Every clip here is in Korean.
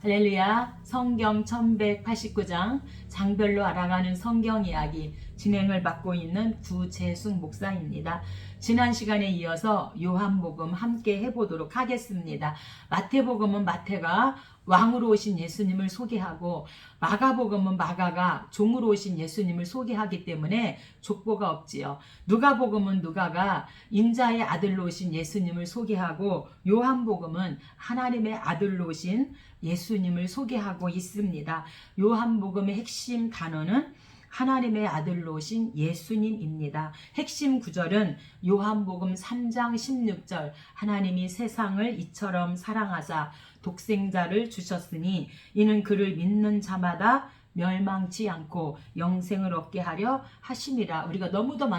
할렐루야. 성경 1189장 장별로 알아가는 성경 이야기 진행을 맡고 있는 구재숙 목사입니다. 지난 시간에 이어서 요한복음 함께 해보도록 하겠습니다. 마태복음은 마태가 왕으로 오신 예수님을 소개하고 마가복음은 마가가 종으로 오신 예수님을 소개하기 때문에 족보가 없지요. 누가복음은 누가가 인자의 아들로 오신 예수님을 소개하고 요한복음은 하나님의 아들로 오신 예수님을 소개하고 있습니다. 요한복음의 핵심 단어는 하나님의 아들로 오신 예수님입니다. 핵심 구절은 요한복음 3장 16절 하나님이 세상을 이처럼 사랑하사 독생자를 주셨으니 이는 그를 믿는 자마다 멸망치 않고 영생을 얻게 하려 하심이라. 우리가 너무도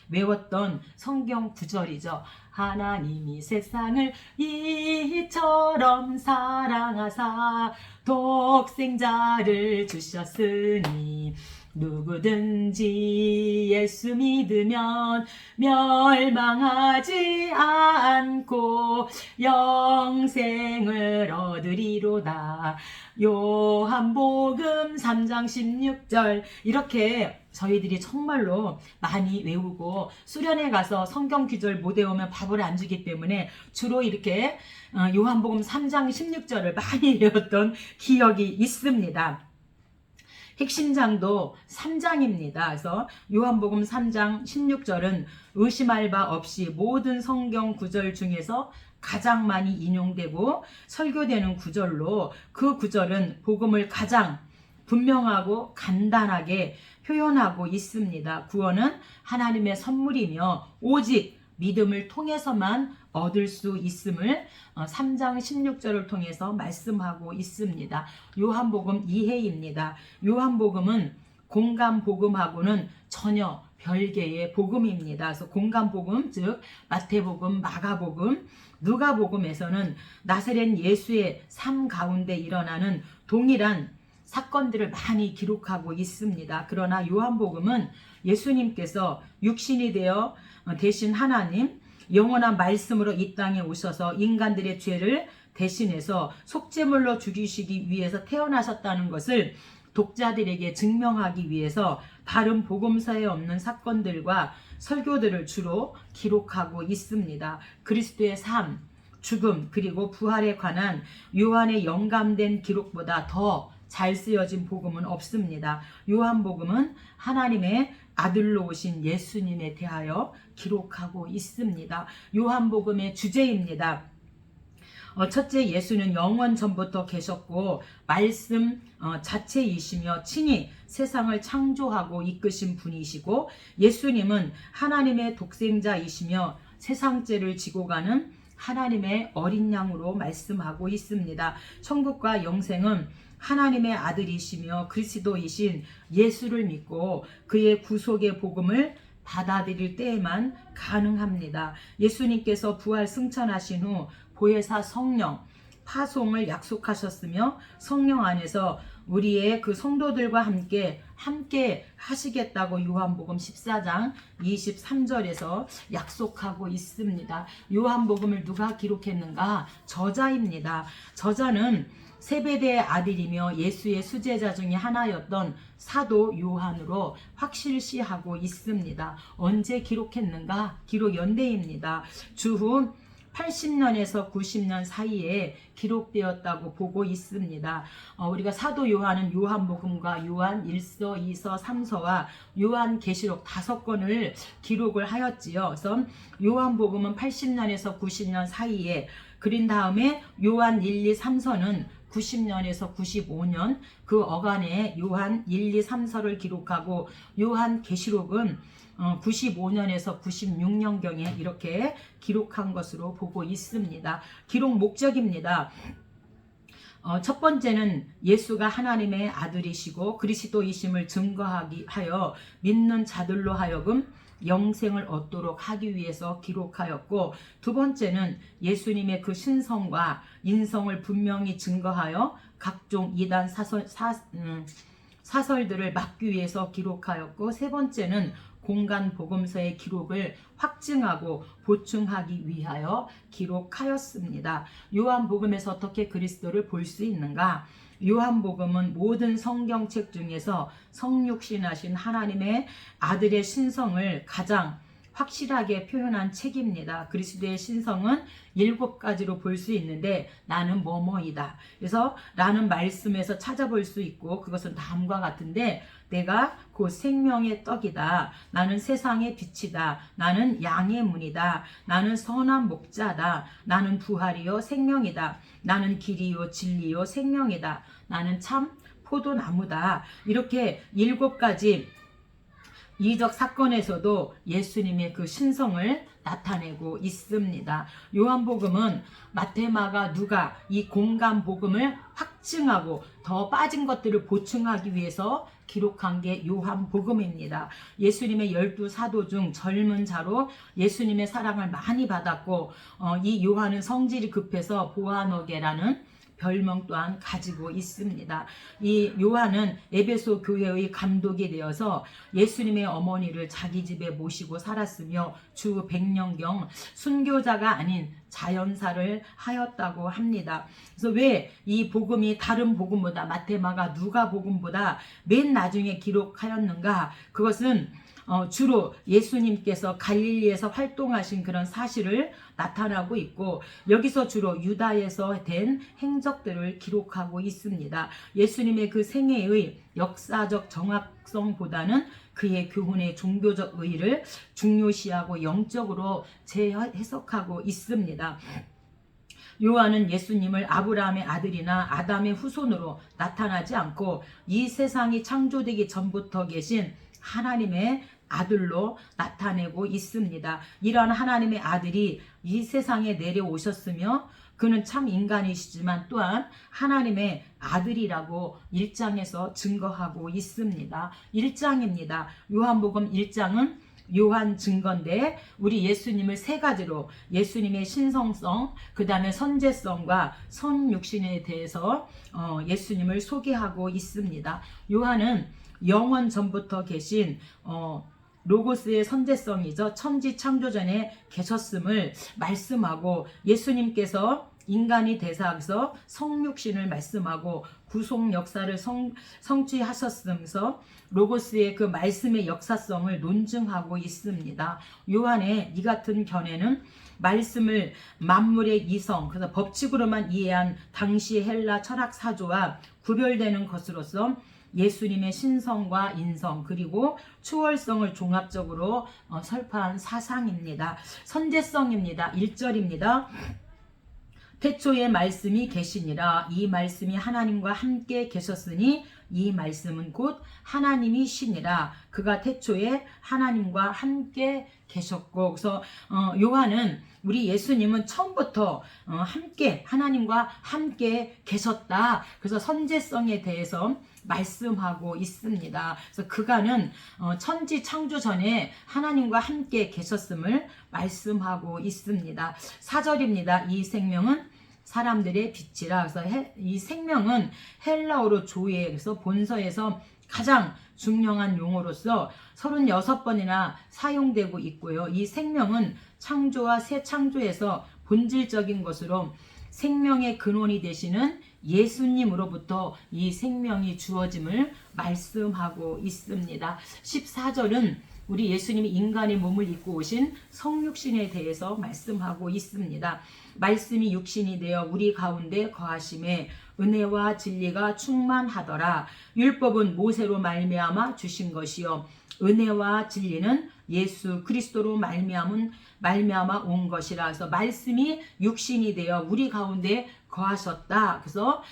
외웠던 성경 구절이죠. 하나님이 세상을 이처럼 사랑하사 독생자를 주셨으니 누구든지 예수 믿으면 멸망하지 않고 영생을 얻으리로다. 요한복음 3장 16절 이렇게 저희들이 정말로 많이 외우고 수련회 가서 성경 구절 못 외우면 밥을 안 주기 때문에 주로 이렇게 요한복음 3장 16절을 많이 외웠던 기억이 있습니다. 핵심장도 3장입니다. 그래서 요한복음 3장 16절은 의심할 바 없이 모든 성경 구절 중에서 가장 많이 인용되고 설교되는 구절로 그 구절은 복음을 가장 분명하고 간단하게 표현하고 있습니다. 구원은 하나님의 선물이며 오직 믿음을 통해서만 얻을 수 있음을 3장 16절을 통해서 말씀하고 있습니다. 요한복음 2회입니다. 요한복음은 공간복음하고는 전혀 별개의 복음입니다. 그래서 공간복음 즉 마태복음, 마가복음, 누가복음에서는 나사렛 예수의 삶 가운데 일어나는 동일한 사건들을 많이 기록하고 있습니다. 그러나 요한복음은 예수님께서 육신이 되어 대신 하나님 영원한 말씀으로 이 땅에 오셔서 인간들의 죄를 대신해서 속죄물로 죽이시기 위해서 태어나셨다는 것을 독자들에게 증명하기 위해서 다른 복음서에 없는 사건들과 설교들을 주로 기록하고 있습니다. 그리스도의 삶, 죽음 그리고 부활에 관한 요한의 영감된 기록보다 더 잘 쓰여진 복음은 없습니다. 요한복음은 하나님의 아들로 오신 예수님에 대하여 기록하고 있습니다. 요한복음의 주제입니다. 첫째, 예수는 영원 전부터 계셨고 말씀 자체이시며 친히 세상을 창조하고 이끄신 분이시고 예수님은 하나님의 독생자이시며 세상 죄를 지고 가는 하나님의 어린 양으로 말씀하고 있습니다. 천국과 영생은 하나님의 아들이시며 그리스도이신 예수를 믿고 그의 구속의 복음을 받아들일 때에만 가능합니다. 예수님께서 부활 승천하신 후 보혜사 성령 파송을 약속하셨으며 성령 안에서 우리의 그 성도들과 함께 하시겠다고 요한복음 14장 23절에서 약속하고 있습니다. 요한복음을 누가 기록했는가? 저자입니다. 저자는 세베대의 아들이며 예수의 수제자 중에 하나였던 사도 요한으로 확실시하고 있습니다. 언제 기록했는가? 기록 연대입니다. 주후 80년에서 90년 사이에 기록되었다고 보고 있습니다. 우리가 사도 요한은 요한복음과 요한 1서, 2서, 3서와 요한 계시록 5권을 기록을 하였지요. 그래서 요한복음은 80년에서 90년 사이에 그린 다음에 요한 1, 2, 3서는 90년에서 95년 그 어간에 요한 1, 2, 3서를 기록하고 요한 계시록은 95년에서 96년경에 이렇게 기록한 것으로 보고 있습니다. 기록 목적입니다. 첫 번째는 예수가 하나님의 아들이시고 그리스도이심을 증거하기 하여 믿는 자들로 하여금 영생을 얻도록 하기 위해서 기록하였고 두 번째는 예수님의 그 신성과 인성을 분명히 증거하여 각종 이단 사설들을 막기 위해서 기록하였고 세 번째는 공간 복음서의 기록을 확증하고 보충하기 위하여 기록하였습니다. 요한복음에서 어떻게 그리스도를 볼 수 있는가? 요한복음은 모든 성경책 중에서 성육신하신 하나님의 아들의 신성을 가장 확실하게 표현한 책입니다. 그리스도의 신성은 7가지로 볼 수 있는데 나는 뭐뭐이다. 그래서 라는 말씀에서 찾아볼 수 있고 그것은 다음과 같은데 내가 곧 생명의 떡이다. 나는 세상의 빛이다. 나는 양의 문이다. 나는 선한 목자다. 나는 부활이요 생명이다. 나는 길이요 진리요 생명이다. 나는 참 포도나무다. 이렇게 7가지 이적 사건에서도 예수님의 그 신성을 나타내고 있습니다. 요한복음은 마태, 마가, 누가 이 공간 복음을 확증하고 더 빠진 것들을 보충하기 위해서 기록한 게 요한복음입니다. 예수님의 12사도 중 젊은 자로 예수님의 사랑을 많이 받았고 이 요한은 성질이 급해서 보아너게라는 별명 또한 가지고 있습니다. 이 요한은 에베소 교회의 감독이 되어서 예수님의 어머니를 자기 집에 모시고 살았으며 주 100년경 순교자가 아닌 자연사를 하였다고 합니다. 그래서 왜 이 복음이 다른 복음보다 마태, 마가, 누가 복음보다 맨 나중에 기록하였는가? 그것은 주로 예수님께서 갈릴리에서 활동하신 그런 사실을 나타나고 있고 여기서 주로 유다에서 된 행적들을 기록하고 있습니다. 예수님의 그 생애의 역사적 정확성보다는 그의 교훈의 종교적 의의를 중요시하고 영적으로 재해석하고 있습니다. 요한은 예수님을 아브라함의 아들이나 아담의 후손으로 나타나지 않고 이 세상이 창조되기 전부터 계신 하나님의 아들로 나타내고 있습니다. 이러한 하나님의 아들이 이 세상에 내려오셨으며 그는 참 인간이시지만 또한 하나님의 아들이라고 1장에서 증거하고 있습니다. 1장입니다. 요한복음 1장은 요한 증거인데 우리 예수님을 3가지로 예수님의 신성성, 그 다음에 선제성과 선육신에 대해서 예수님을 소개하고 있습니다. 요한은 영원 전부터 계신 로고스의 선제성이죠. 천지 창조 전에 계셨음을 말씀하고 예수님께서 인간이 되사서 성육신을 말씀하고 구속 역사를 성취하셨으면서 로고스의 그 말씀의 역사성을 논증하고 있습니다. 요한의 이 같은 견해는 말씀을 만물의 이성, 그래서 법칙으로만 이해한 당시 헬라 철학 사조와 구별되는 것으로서 예수님의 신성과 인성 그리고 추월성을 종합적으로 설파한 사상입니다. 선제성입니다. 1절입니다. 태초에 말씀이 계시니라. 이 말씀이 하나님과 함께 계셨으니 이 말씀은 곧 하나님이시니라. 그가 태초에 하나님과 함께 계셨고, 그래서 요한은 우리 예수님은 처음부터 함께 하나님과 함께 계셨다. 그래서 선제성에 대해서 말씀하고 있습니다. 그래서 그가는 천지 창조 전에 하나님과 함께 계셨음을 말씀하고 있습니다. 4절입니다. 이 생명은 사람들의 빛이라. 그래서 이 생명은 헬라어로 조에, 그래서 본서에서 가장 중요한 용어로서 36번이나 사용되고 있고요. 이 생명은 창조와 새 창조에서 본질적인 것으로 생명의 근원이 되시는 예수님으로부터 이 생명이 주어짐을 말씀하고 있습니다. 14절은 우리 예수님이 인간의 몸을 입고 오신 성육신에 대해서 말씀하고 있습니다. 말씀이 육신이 되어 우리 가운데 거하심에 은혜와 진리가 충만하더라. 율법은 모세로 말미암아 주신 것이요 은혜와 진리는 예수 그리스도로 말미암아 온 것이라. 그래서 말씀이 육신이 되어 우리 가운데 거하셨다. 그래서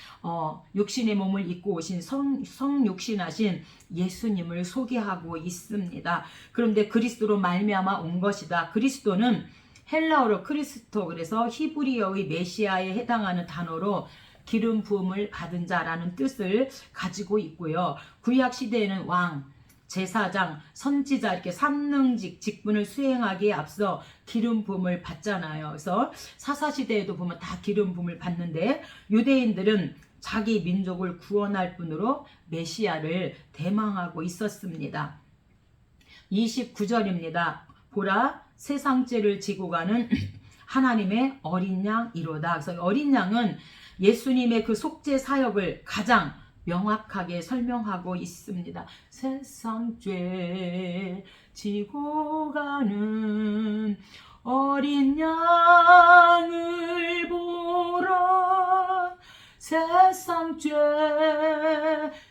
육신의 몸을 입고 오신 성육신하신 예수님을 소개하고 있습니다. 그런데 그리스도로 말미암아 온 것이다. 그리스도는 헬라어로 크리스토, 그래서 히브리어의 메시아에 해당하는 단어로 기름 부음을 받은 자라는 뜻을 가지고 있고요. 구약 시대에는 왕, 제사장, 선지자 이렇게 삼능직 직분을 수행하기에 앞서 기름 부음을 받잖아요. 그래서 사사시대에도 보면 다 기름 부음을 받는데 유대인들은 자기 민족을 구원할 분으로 메시아를 대망하고 있었습니다. 29절입니다. 보라 세상 죄를 지고 가는 하나님의 어린 양이로다. 그래서 어린 양은 예수님의 그 속죄 사역을 가장 명확하게 설명하고 있습니다. 세상 죄 지고 가는 어린 양을 보라. 세상 죄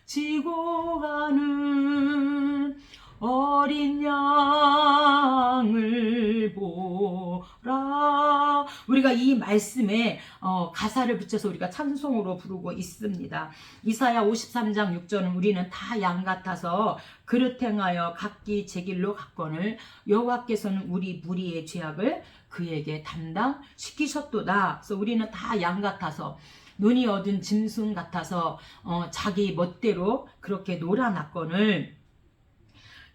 지고 가는 어린 양을 보라. 우리가 이 말씀에 가사를 붙여서 우리가 찬송으로 부르고 있습니다. 이사야 53장 6절은 우리는 다 양 같아서 그릇 행하여 각기 제 길로 갔거늘 여호와께서는 우리 무리의 죄악을 그에게 담당시키셨도다. 그래서 우리는 다 양 같아서 눈이 어두운 짐승 같아서 자기 멋대로 그렇게 놀아났거늘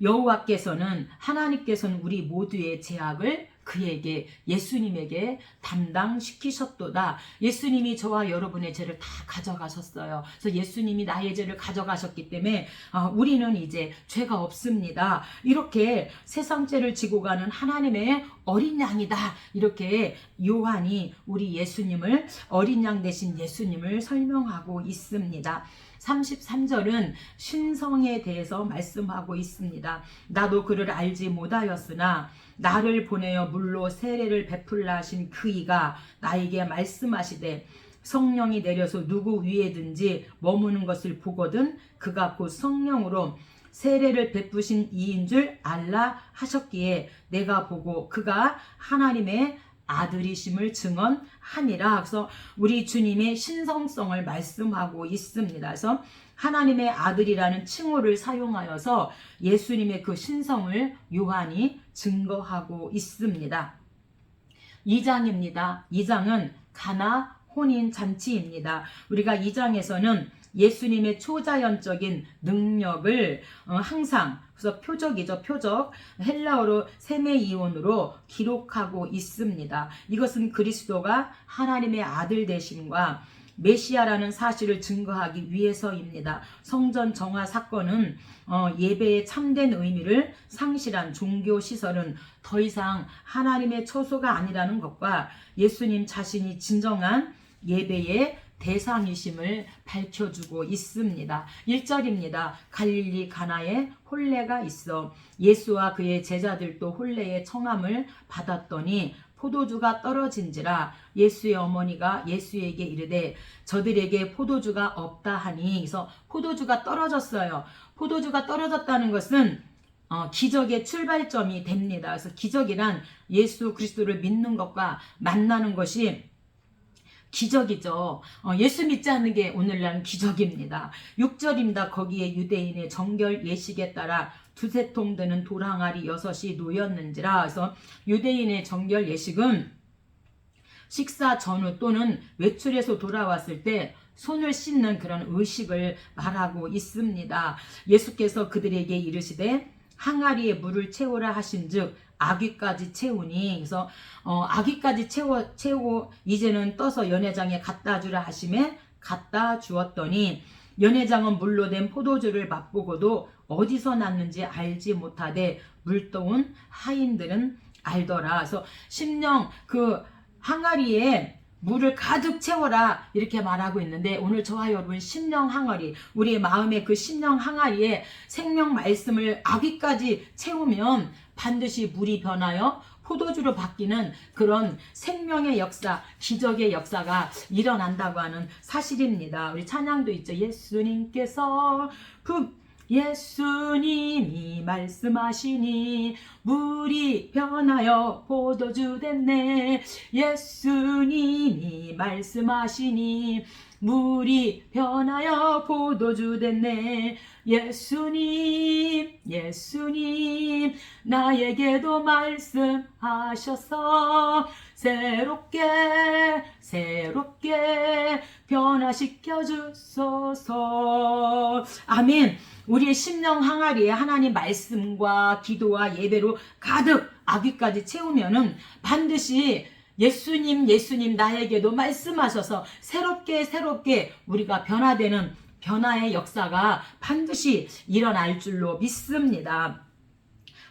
여호와께서는 하나님께서는 우리 모두의 죄악을 그에게 예수님에게 담당시키셨도다. 예수님이 저와 여러분의 죄를 다 가져가셨어요. 그래서 예수님이 나의 죄를 가져가셨기 때문에 우리는 이제 죄가 없습니다. 이렇게 세상 죄를 지고 가는 하나님의 어린 양이다. 이렇게 요한이 우리 예수님을 어린 양 대신 예수님을 설명하고 있습니다. 33절은 신성에 대해서 말씀하고 있습니다. 나도 그를 알지 못하였으나 나를 보내어 물로 세례를 베풀라 하신 그 이가 나에게 말씀하시되 성령이 내려서 누구 위에든지 머무는 것을 보거든 그가 곧 성령으로 세례를 베푸신 이인 줄 알라 하셨기에 내가 보고 그가 하나님의 아들이심을 증언하니라. 그래서 우리 주님의 신성성을 말씀하고 있습니다. 그래서 하나님의 아들이라는 칭호를 사용하여서 예수님의 그 신성을 요한이 증거하고 있습니다. 2장입니다. 2장은 가나 혼인 잔치입니다. 우리가 2장에서는 예수님의 초자연적인 능력을 항상 그래서 표적이죠. 표적. 헬라어로 세메이온으로 기록하고 있습니다. 이것은 그리스도가 하나님의 아들 되심과 메시아라는 사실을 증거하기 위해서입니다. 성전 정화 사건은 예배의 참된 의미를 상실한 종교 시설은 더 이상 하나님의 처소가 아니라는 것과 예수님 자신이 진정한 예배의 대상이심을 밝혀주고 있습니다. 1절입니다. 갈릴리 가나에 혼례가 있어 예수와 그의 제자들도 혼례의 청함을 받았더니 포도주가 떨어진지라 예수의 어머니가 예수에게 이르되 저들에게 포도주가 없다 하니. 그래서 포도주가 떨어졌어요. 포도주가 떨어졌다는 것은 기적의 출발점이 됩니다. 그래서 기적이란 예수 그리스도를 믿는 것과 만나는 것이 기적이죠. 예수 믿지 않는 게 오늘날 기적입니다. 6절입니다. 거기에 유대인의 정결 예식에 따라 두세 통 되는 돌항아리 6이 놓였는지라. 그래서 유대인의 정결 예식은 식사 전후 또는 외출해서 돌아왔을 때 손을 씻는 그런 의식을 말하고 있습니다. 예수께서 그들에게 이르시되 항아리에 물을 채우라 하신즉 아귀까지 채우니. 그래서 아귀까지 채우고 이제는 떠서 연회장에 갖다 주라 하심에 갖다 주었더니 연회장은 물로 된 포도주를 맛보고도 어디서 났는지 알지 못하되 물떠온 하인들은 알더라. 그래서 심령 그 항아리에 물을 가득 채워라 이렇게 말하고 있는데 오늘 저와 여러분 심령 항아리, 우리의 마음의 그 심령 항아리에 생명 말씀을 아귀까지 채우면 반드시 물이 변하여 포도주로 바뀌는 그런 생명의 역사, 기적의 역사가 일어난다고 하는 사실입니다. 우리 찬양도 있죠. 예수님께서 예수님이 말씀하시니 물이 변하여 포도주 됐네. 예수님이 말씀하시니 물이 변하여 포도주 됐네. 예수님 나에게도 말씀하셔서 새롭게 변화시켜 주소서. 아멘. 우리의 심령 항아리에 하나님 말씀과 기도와 예배로 가득 아귀까지 채우면은 반드시 예수님 나에게도 말씀하셔서 새롭게 우리가 변화되는 변화의 역사가 반드시 일어날 줄로 믿습니다.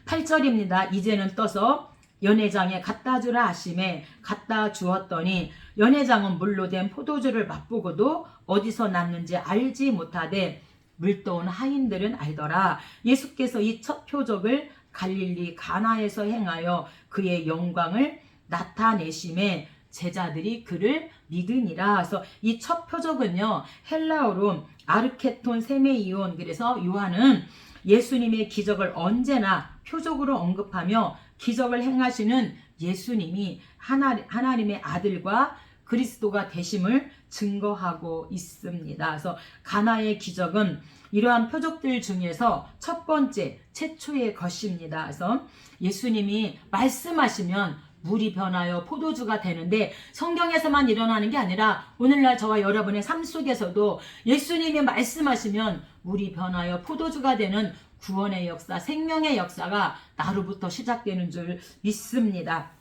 8절입니다. 이제는 떠서 연회장에 갖다 주라 하심에 갖다 주었더니 연회장은 물로 된 포도주를 맛보고도 어디서 났는지 알지 못하되 물떠온 하인들은 알더라. 예수께서 이 첫 표적을 갈릴리 가나에서 행하여 그의 영광을 나타내심에 제자들이 그를 믿으니라. 그래서 이 첫 표적은요, 헬라어로 아르케톤 세메이온. 그래서 요한은 예수님의 기적을 언제나 표적으로 언급하며 기적을 행하시는 예수님이 하나님의 아들과 그리스도가 되심을 증거하고 있습니다. 그래서 가나의 기적은 이러한 표적들 중에서 첫 번째, 최초의 것입니다. 그래서 예수님이 말씀하시면 물이 변하여 포도주가 되는데 성경에서만 일어나는 게 아니라 오늘날 저와 여러분의 삶 속에서도 예수님이 말씀하시면 물이 변하여 포도주가 되는 구원의 역사, 생명의 역사가 나로부터 시작되는 줄 믿습니다.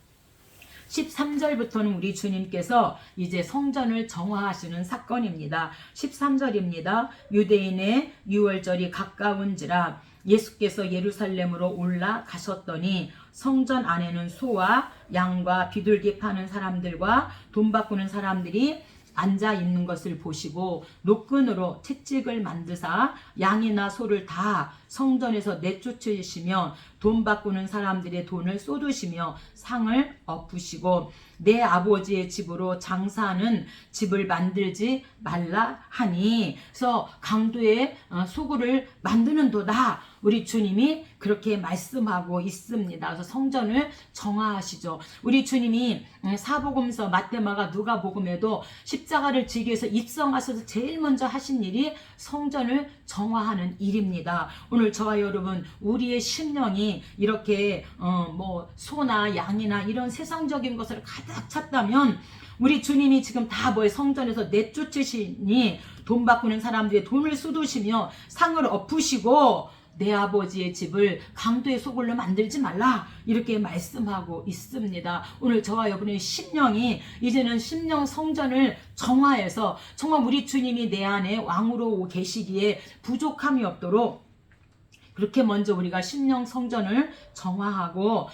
13절부터는 우리 주님께서 이제 성전을 정화하시는 사건입니다. 13절입니다. 유대인의 유월절이 가까운지라 예수께서 예루살렘으로 올라가셨더니 성전 안에는 소와 양과 비둘기 파는 사람들과 돈 바꾸는 사람들이 앉아 있는 것을 보시고 노끈으로 채찍을 만드사 양이나 소를 다 성전에서 내쫓으시며 돈 바꾸는 사람들의 돈을 쏟으시며 상을 엎으시고 내 아버지의 집으로 장사하는 집을 만들지 말라 하니. 그래서 강도의 소굴을 만드는도다. 우리 주님이 그렇게 말씀하고 있습니다. 그래서 성전을 정화하시죠. 우리 주님이 사복음서, 마태마가, 누가복음에도 십자가를 지기 위해서 입성하셔서 제일 먼저 하신 일이 성전을 정화하는 일입니다. 오늘 저와 여러분, 우리의 심령이 이렇게 소나 양이나 이런 세상적인 것을 가득 찼다면 우리 주님이 지금 다 성전에서 내쫓으시니 돈 바꾸는 사람들의 돈을 쏟으시며 상을 엎으시고 내 아버지의 집을 강도의 소굴로 만들지 말라 이렇게 말씀하고 있습니다. 오늘 저와 여러분의 심령이 이제는 심령 성전을 정화해서 정말 우리 주님이 내 안에 왕으로 계시기에 부족함이 없도록 그렇게 먼저 우리가 심령 성전을 정화하고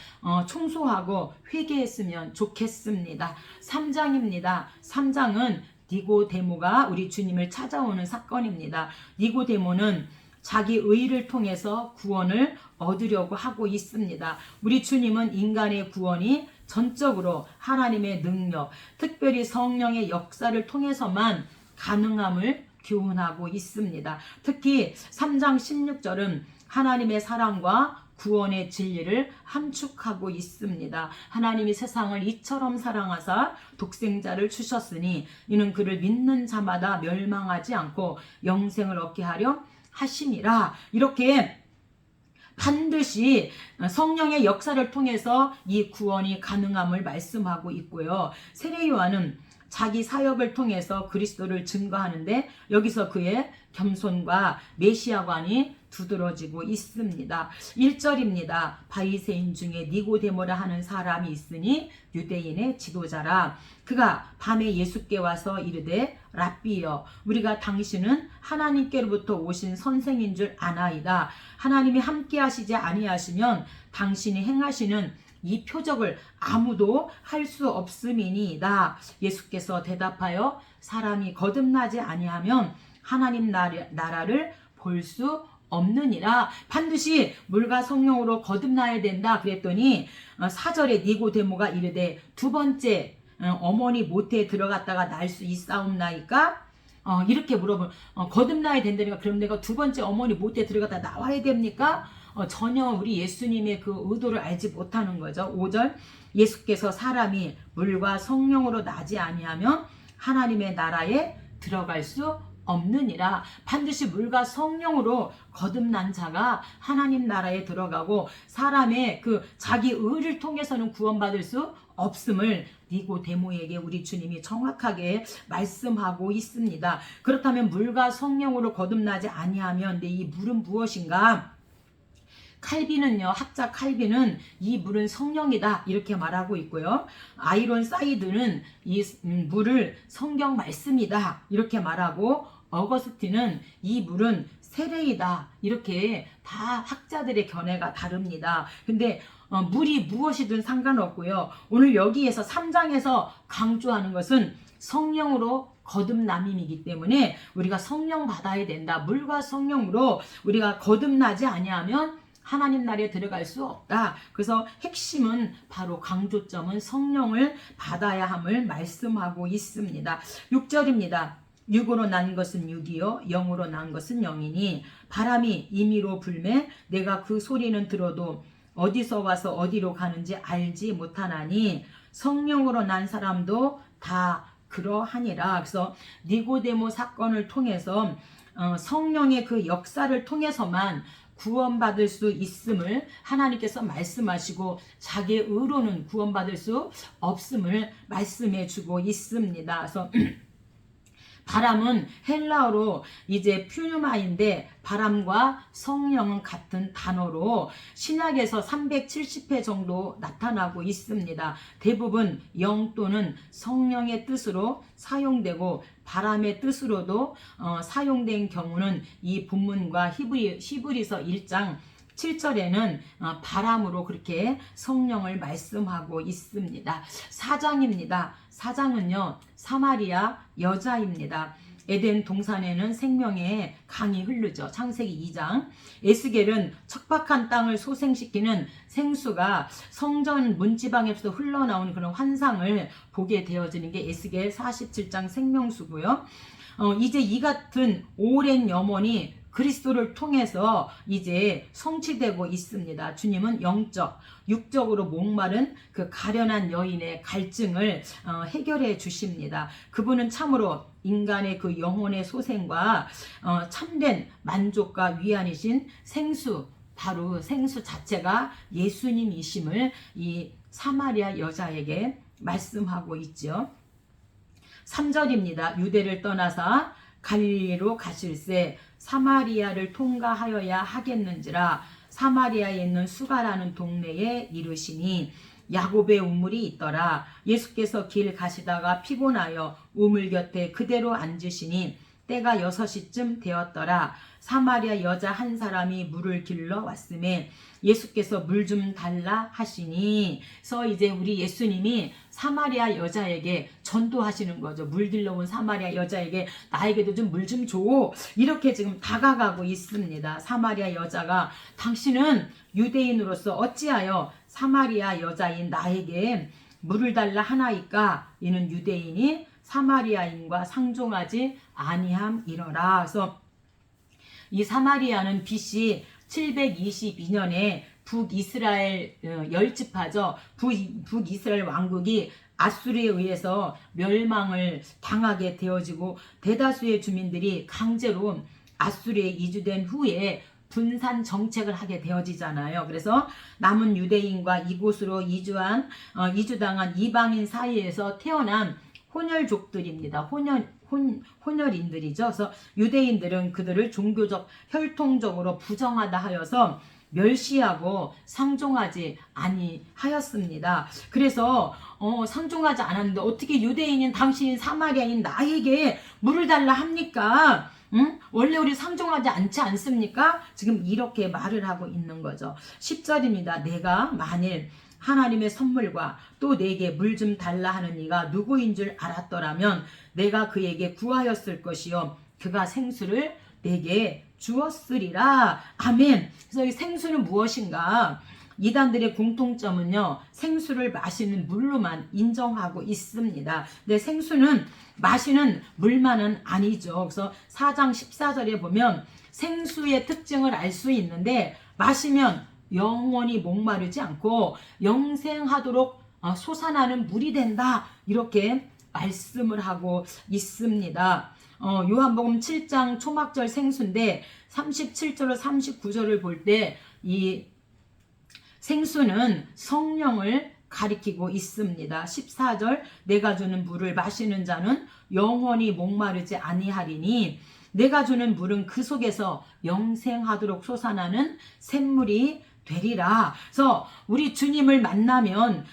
청소하고 회개했으면 좋겠습니다. 3장입니다. 3장은 니고데모가 우리 주님을 찾아오는 사건입니다. 니고데모는 자기 의를 통해서 구원을 얻으려고 하고 있습니다. 우리 주님은 인간의 구원이 전적으로 하나님의 능력, 특별히 성령의 역사를 통해서만 가능함을 교훈하고 있습니다. 특히 3장 16절은 하나님의 사랑과 구원의 진리를 함축하고 있습니다. 하나님이 세상을 이처럼 사랑하사 독생자를 주셨으니 이는 그를 믿는 자마다 멸망하지 않고 영생을 얻게 하려 하심이라. 이렇게 반드시 성령의 역사를 통해서 이 구원이 가능함을 말씀하고 있고요. 세례 요한은 자기 사역을 통해서 그리스도를 증거하는데 여기서 그의 겸손과 메시아관이 두드러지고 있습니다. 1절입니다. 바리새인 중에 니고데모라 하는 사람이 있으니 유대인의 지도자라. 그가 밤에 예수께 와서 이르되 랍비여 우리가 당신은 하나님께로부터 오신 선생인 줄 아나이다. 하나님이 함께 하시지 아니하시면 당신이 행하시는 이 표적을 아무도 할 수 없음이니이다. 예수께서 대답하여 사람이 거듭나지 아니하면 하나님 나라를 볼 수 없느니라. 반드시 물과 성령으로 거듭나야 된다 그랬더니 4절에 니고데모가 이르되 두 번째 어머니 모태에 들어갔다가 날 수 있사옵나이까? 이렇게 물어보면 거듭나야 된다니까 그럼 내가 두 번째 어머니 모태에 들어갔다 나와야 됩니까? 전혀 우리 예수님의 그 의도를 알지 못하는 거죠. 5절 예수께서 사람이 물과 성령으로 나지 아니하면 하나님의 나라에 들어갈 수 없느니라. 반드시 물과 성령으로 거듭난 자가 하나님 나라에 들어가고 사람의 그 자기 의를 통해서는 구원받을 수 없음을 니고데모에게 우리 주님이 정확하게 말씀하고 있습니다. 그렇다면 물과 성령으로 거듭나지 아니하면 이 물은 무엇인가? 칼빈은요, 학자 칼빈은 이 물은 성령이다 이렇게 말하고 있고요. 아이론 사이드는 이 물을 성경 말씀이다 이렇게 말하고 어거스틴은 이 물은 세례이다. 이렇게 다 학자들의 견해가 다릅니다. 근데 물이 무엇이든 상관없고요. 오늘 여기에서 3장에서 강조하는 것은 성령으로 거듭남임이기 때문에 우리가 성령 받아야 된다. 물과 성령으로 우리가 거듭나지 아니하면 하나님 나라에 들어갈 수 없다. 그래서 핵심은 바로 강조점은 성령을 받아야 함을 말씀하고 있습니다. 6절입니다. 육으로 난 것은 육이요 영으로 난 것은 영이니 바람이 임의로 불매 내가 그 소리는 들어도 어디서 와서 어디로 가는지 알지 못하나니 성령으로 난 사람도 다 그러하니라. 그래서 니고데모 사건을 통해서 성령의 그 역사를 통해서만 구원받을 수 있음을 하나님께서 말씀하시고 자기의 의로는 구원받을 수 없음을 말씀해 주고 있습니다. 그래서 바람은 헬라어로 이제 퓨뉴마인데 바람과 성령은 같은 단어로 신약에서 370회 정도 나타나고 있습니다. 대부분 영 또는 성령의 뜻으로 사용되고 바람의 뜻으로도 사용된 경우는 이 본문과 히브리서 1장 7절에는 바람으로 그렇게 성령을 말씀하고 있습니다. 4장입니다. 4장은요 사마리아 여자입니다. 에덴 동산에는 생명의 강이 흐르죠. 창세기 2장. 에스겔은 척박한 땅을 소생시키는 생수가 성전 문지방에서 흘러나오는 그런 환상을 보게 되어지는 게 에스겔 47장 생명수고요. 이제 이 같은 오랜 염원이 그리스도를 통해서 이제 성취되고 있습니다. 주님은 영적, 육적으로 목마른 그 가련한 여인의 갈증을 해결해 주십니다. 그분은 참으로 인간의 그 영혼의 소생과 참된 만족과 위안이신 생수, 바로 생수 자체가 예수님이심을 이 사마리아 여자에게 말씀하고 있죠. 3절입니다. 유대를 떠나사 갈릴리로 가실새 사마리아를 통과하여야 하겠는지라 사마리아에 있는 수가라는 동네에 이르시니 야곱의 우물이 있더라. 예수께서 길 가시다가 피곤하여 우물 곁에 그대로 앉으시니 때가 6시쯤 되었더라. 사마리아 여자 한 사람이 물을 길러 왔음에 예수께서 물 좀 달라 하시니. 그래서 이제 우리 예수님이 사마리아 여자에게 전도하시는 거죠. 물 길러 온 사마리아 여자에게 나에게도 좀 물 좀 줘. 이렇게 지금 다가가고 있습니다. 사마리아 여자가 당신은 유대인으로서 어찌하여 사마리아 여자인 나에게 물을 달라 하나이까? 이는 유대인이 사마리아인과 상종하지 아니함이러라. 그래서 이 사마리아는 BC 722년에 북이스라엘 열집하죠. 북이스라엘 왕국이 아수르에 의해서 멸망을 당하게 되어지고 대다수의 주민들이 강제로 아수르에 이주된 후에 분산 정책을 하게 되어지잖아요. 그래서 남은 유대인과 이곳으로 이주당한 이방인 사이에서 태어난 혼혈족들입니다. 혼혈인들이죠. 그래서 유대인들은 그들을 종교적, 혈통적으로 부정하다 하여서 멸시하고 상종하지 아니하였습니다. 그래서 상종하지 않았는데 어떻게 유대인인 당신인 사마리아인 나에게 물을 달라 합니까? 응? 원래 우리 상종하지 않지 않습니까? 지금 이렇게 말을 하고 있는 거죠. 10절입니다. 내가 만일 하나님의 선물과 또 내게 물 좀 달라 하는 이가 누구인 줄 알았더라면 내가 그에게 구하였을 것이요 그가 생수를 내게 주었으리라. 아멘. 그래서 이 생수는 무엇인가? 이단들의 공통점은요 생수를 마시는 물로만 인정하고 있습니다. 근데 생수는 마시는 물만은 아니죠. 그래서 4장 14절에 보면 생수의 특징을 알 수 있는데 마시면 영원히 목마르지 않고 영생하도록 솟아나는 물이 된다. 이렇게 말씀을 하고 있습니다. 요한복음 7장 초막절 생수인데 37절로 39절을 볼 때 이 생수는 성령을 가리키고 있습니다. 14절 내가 주는 물을 마시는 자는 영원히 목마르지 아니하리니 내가 주는 물은 그 속에서 영생하도록 솟아나는 샘물이 되리라. 그래서 우리 주님을 만나면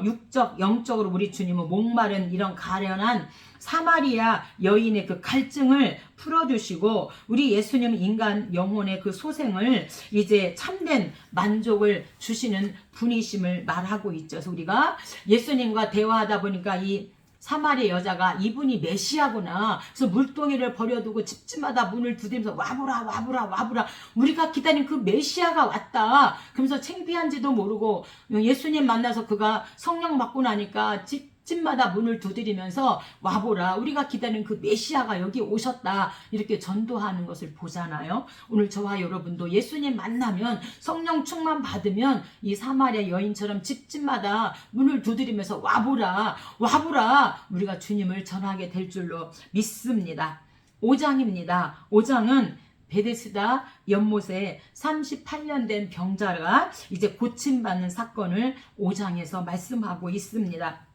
육적 영적으로 우리 주님은 목마른 이런 가련한 사마리아 여인의 그 갈증을 풀어주시고 우리 예수님 인간 영혼의 그 소생을 이제 참된 만족을 주시는 분이심을 말하고 있죠. 그래서 우리가 예수님과 대화하다 보니까 이 사마리아 여자가 이분이 메시아구나. 그래서 물동이를 버려두고 집집마다 문을 두드리면서 와보라 와보라 와보라. 우리가 기다린 그 메시아가 왔다. 그러면서 창피한지도 모르고 예수님 만나서 그가 성령 받고 나니까 집집마다 문을 두드리면서 와보라. 우리가 기다린 그 메시아가 여기 오셨다. 이렇게 전도하는 것을 보잖아요. 오늘 저와 여러분도 예수님 만나면 성령 충만 받으면 이 사마리아 여인처럼 집집마다 문을 두드리면서 와보라. 와보라. 우리가 주님을 전하게 될 줄로 믿습니다. 5장입니다. 5장은 베데스다 연못에 38년 된 병자가 이제 고침받는 사건을 5장에서 말씀하고 있습니다.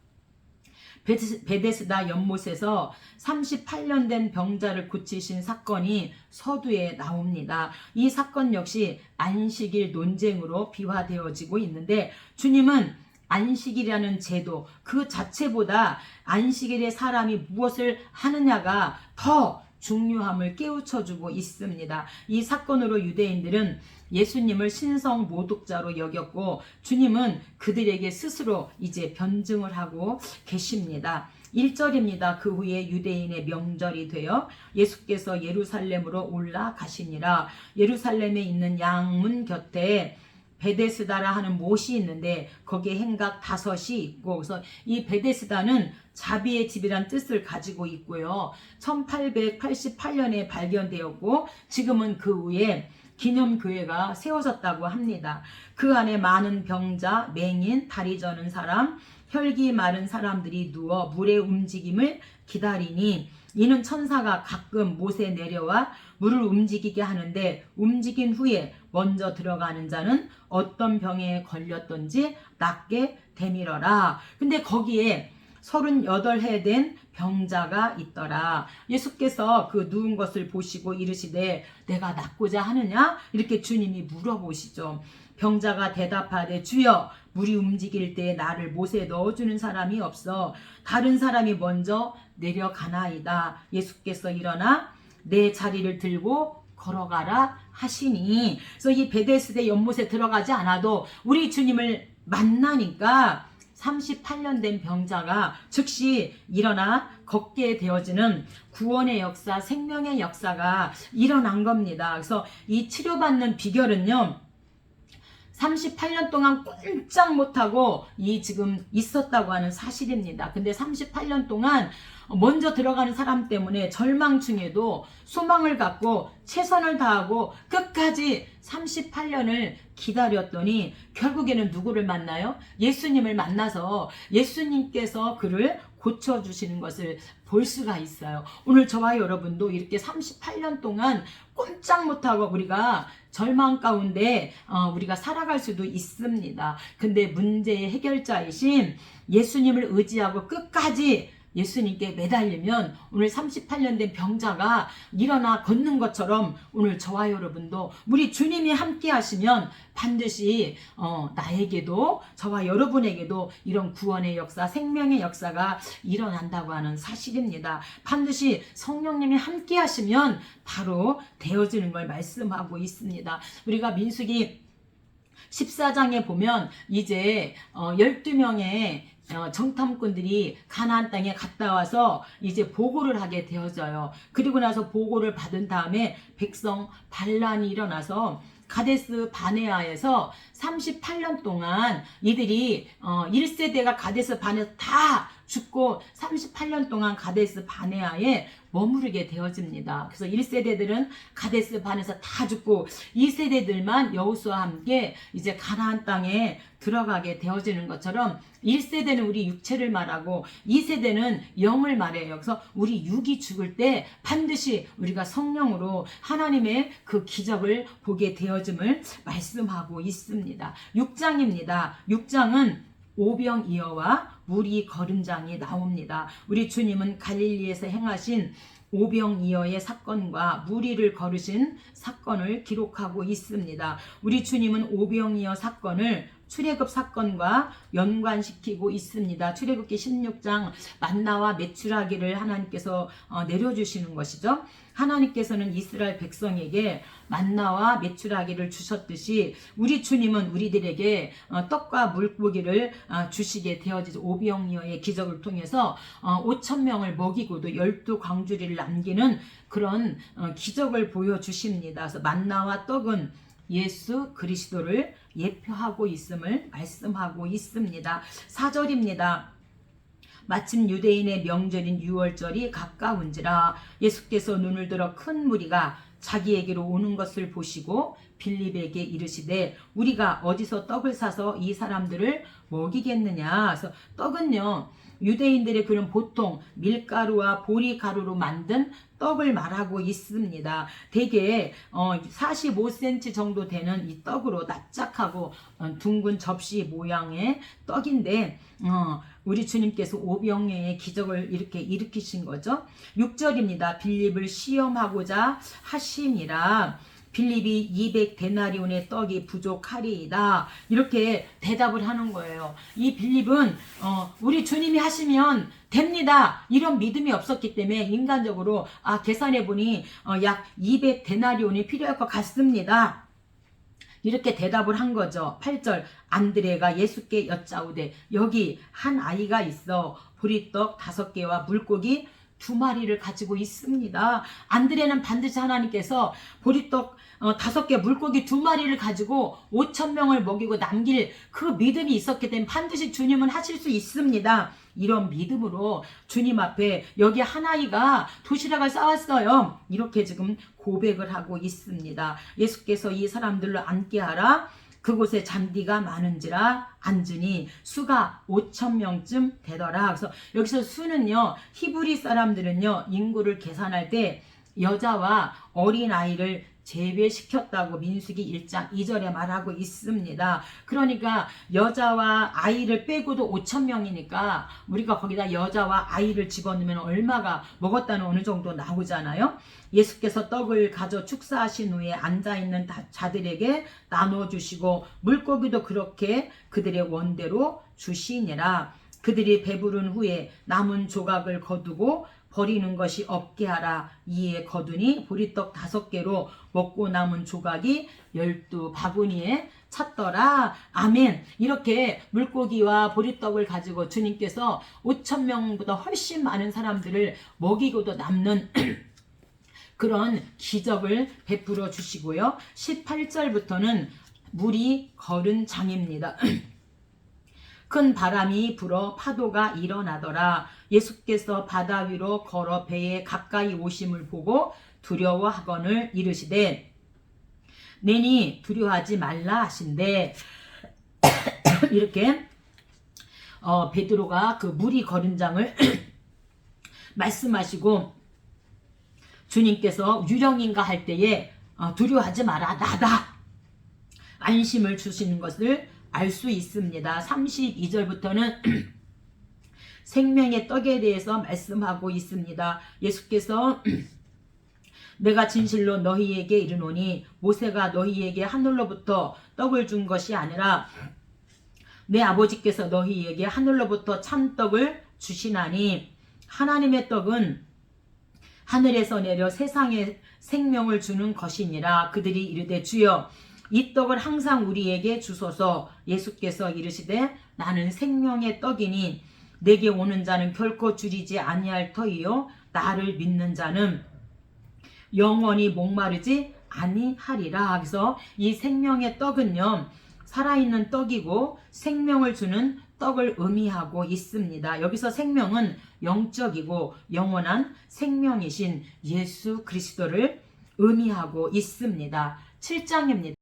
베데스다 연못에서 38년 된 병자를 고치신 사건이 서두에 나옵니다. 이 사건 역시 안식일 논쟁으로 비화되어지고 있는데 주님은 안식일이라는 제도 그 자체보다 안식일에 사람이 무엇을 하느냐가 더 중요함을 깨우쳐주고 있습니다. 이 사건으로 유대인들은 예수님을 신성 모독자로 여겼고 주님은 그들에게 스스로 이제 변증을 하고 계십니다. 1절입니다. 그 후에 유대인의 명절이 되어 예수께서 예루살렘으로 올라가시니라. 예루살렘에 있는 양문 곁에 베데스다라 하는 못이 있는데 거기에 행각 5이 있고 그래서 이 베데스다는 자비의 집이란 뜻을 가지고 있고요. 1888년에 발견되었고 지금은 그 후에 기념교회가 세워졌다고 합니다. 그 안에 많은 병자, 맹인, 다리 저는 사람, 혈기 마른 사람들이 누워 물의 움직임을 기다리니 이는 천사가 가끔 못에 내려와 물을 움직이게 하는데 움직인 후에 먼저 들어가는 자는 어떤 병에 걸렸던지 낫게 되밀어라. 근데 거기에 38해 된 병자가 있더라. 예수께서 그 누운 것을 보시고 이르시되 내가 낫고자 하느냐? 이렇게 주님이 물어보시죠. 병자가 대답하되 주여 물이 움직일 때 나를 못에 넣어주는 사람이 없어 다른 사람이 먼저 내려가나이다. 예수께서 일어나 내 자리를 들고 걸어가라 하시니 그래서 이 베데스다 연못에 들어가지 않아도 우리 주님을 만나니까 38년 된 병자가 즉시 일어나 걷게 되어지는 구원의 역사, 생명의 역사가 일어난 겁니다. 그래서 이 치료받는 비결은요. 38년 동안 꼼짝 못하고 지금 있었다고 하는 사실입니다. 근데 38년 동안 먼저 들어가는 사람 때문에 절망 중에도 소망을 갖고 최선을 다하고 끝까지 38년을 기다렸더니 결국에는 누구를 만나요? 예수님을 만나서 예수님께서 그를 고쳐주시는 것을 볼 수가 있어요. 오늘 저와 여러분도 이렇게 38년 동안 꼼짝 못하고 우리가 절망 가운데 우리가 살아갈 수도 있습니다. 근데 문제의 해결자이신 예수님을 의지하고 끝까지 예수님께 매달리면 오늘 38년 된 병자가 일어나 걷는 것처럼 오늘 저와 여러분도 우리 주님이 함께 하시면 반드시 나에게도 저와 여러분에게도 이런 구원의 역사, 생명의 역사가 일어난다고 하는 사실입니다. 반드시 성령님이 함께 하시면 바로 되어지는 걸 말씀하고 있습니다. 우리가 민수기 14장에 보면 이제 12명의 정탐꾼들이 가나안 땅에 갔다 와서 이제 보고를 하게 되어져요. 그리고 나서 보고를 받은 다음에 백성 반란이 일어나서 가데스 바네아에서 38년 동안 이들이 1세대가 가데스 바네아에서 다 죽고 38년 동안 가데스 바네아에 머무르게 되어집니다. 그래서 1세대들은 가데스 바네아에서 다 죽고 2세대들만 여호수아와 함께 이제 가나안 땅에 들어가게 되어지는 것처럼 1세대는 우리 육체를 말하고 2세대는 영을 말해요. 그래서 우리 육이 죽을 때 반드시 우리가 성령으로 하나님의 그 기적을 보게 되어짐을 말씀하고 있습니다. 6장입니다. 6장은 오병이어와 무리 거름장이 나옵니다. 우리 주님은 갈릴리에서 행하신 오병이어의 사건과 무리를 거르신 사건을 기록하고 있습니다. 우리 주님은 오병이어 사건을 출애굽 사건과 연관시키고 있습니다. 출애굽기 16장 만나와 메추라기를 하나님께서 내려주시는 것이죠. 하나님께서는 이스라엘 백성에게 만나와 메추라기를 주셨듯이 우리 주님은 우리들에게 떡과 물고기를 주시게 되어지죠. 오병이어의 기적을 통해서 5,000명을 먹이고도 12광주리를 남기는 그런 기적을 보여주십니다. 그래서 만나와 떡은 예수 그리스도를 예표하고 있음을 말씀하고 있습니다. 4절입니다. 마침 유대인의 명절인 유월절이 가까운지라 예수께서 눈을 들어 큰 무리가 자기에게로 오는 것을 보시고 빌립에게 이르시되 우리가 어디서 떡을 사서 이 사람들을 먹이겠느냐. 그래서 떡은요 유대인들의 그런 보통 밀가루와 보리가루로 만든 떡을 말하고 있습니다. 대개 45cm 정도 되는 이 떡으로 납작하고 둥근 접시 모양의 떡인데 우리 주님께서 오병이어의 기적을 이렇게 일으키신 거죠. 6절입니다. 빌립을 시험하고자 하시니라. 빌립이 200데나리온의 떡이 부족하리이다. 이렇게 대답을 하는 거예요. 이 빌립은 우리 주님이 하시면 됩니다. 이런 믿음이 없었기 때문에 인간적으로 계산해 보니 약 200데나리온이 필요할 것 같습니다. 이렇게 대답을 한 거죠. 8절 안드레가 예수께 여짜오되 여기 한 아이가 있어 보리떡 5개와 물고기 2마리를 가지고 있습니다. 안드레는 반드시 하나님께서 보리떡 5개 물고기 2마리를 가지고 5,000명을 먹이고 남길 그 믿음이 있었기 때문에 반드시 주님은 하실 수 있습니다. 이런 믿음으로 주님 앞에 여기 한 아이가 도시락을 싸왔어요. 이렇게 지금 고백을 하고 있습니다. 예수께서 이 사람들로 앉게 하라. 그곳에 잔디가 많은지라 앉으니 수가 5,000명쯤 되더라. 그래서 여기서 수는요 히브리 사람들은요 인구를 계산할 때 여자와 어린아이를 제외시켰다고 민수기 1장 2절에 말하고 있습니다. 그러니까 여자와 아이를 빼고도 5,000명이니까 우리가 거기다 여자와 아이를 집어넣으면 얼마가 먹었다는 어느 정도 나오잖아요. 예수께서 떡을 가져 축사하신 후에 앉아있는 자들에게 나눠주시고 물고기도 그렇게 그들의 원대로 주시니라. 그들이 배부른 후에 남은 조각을 거두고 버리는 것이 없게 하라. 이에 거두니 보리떡 5개로 먹고 남은 조각이 12바구니에 찼더라. 아멘. 이렇게 물고기와 보리떡을 가지고 주님께서 5,000명보다 훨씬 많은 사람들을 먹이고도 남는 그런 기적을 베풀어 주시고요. 18절부터는 물이 거른 장입니다. 큰 바람이 불어 파도가 일어나더라. 예수께서 바다 위로 걸어 배에 가까이 오심을 보고 두려워하거늘 이르시되 내니 두려워하지 말라 하신대. 이렇게 베드로가 그 물이 거른 장을 말씀하시고 주님께서 유령인가 할 때에 두려워하지 마라 나다 안심을 주시는 것을 알 수 있습니다. 32절부터는 생명의 떡에 대해서 말씀하고 있습니다. 예수께서 내가 진실로 너희에게 이르노니 모세가 너희에게 하늘로부터 떡을 준 것이 아니라 내 아버지께서 너희에게 하늘로부터 참 떡을 주시나니 하나님의 떡은 하늘에서 내려 세상에 생명을 주는 것이니라. 그들이 이르되 주여 이 떡을 항상 우리에게 주소서. 예수께서 이르시되 나는 생명의 떡이니 내게 오는 자는 결코 줄이지 아니할 터이요 나를 믿는 자는 영원히 목마르지 아니하리라. 그래서 이 생명의 떡은요 살아있는 떡이고 생명을 주는 떡을 의미하고 있습니다. 여기서 생명은 영적이고 영원한 생명이신 예수 그리스도를 의미하고 있습니다. 7장입니다.